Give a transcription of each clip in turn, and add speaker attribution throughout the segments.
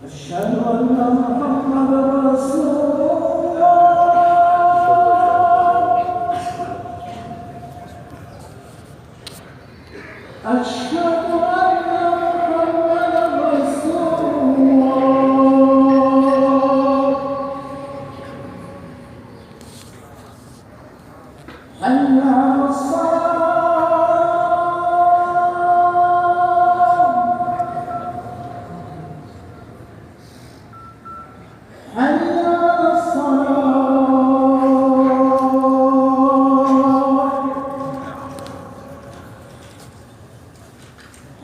Speaker 1: أشهد أن محمدا رسول الله. أشهد أن محمدا رسول الله. حي على الصلاة. حي على الصلاة.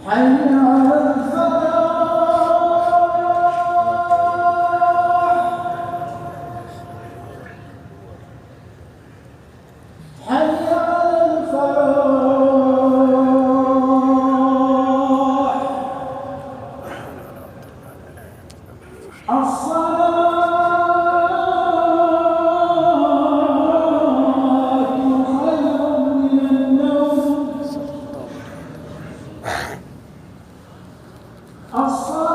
Speaker 1: حي على الفلاح. حي على الفلاح. الصلاة خير من النوم. الصلاة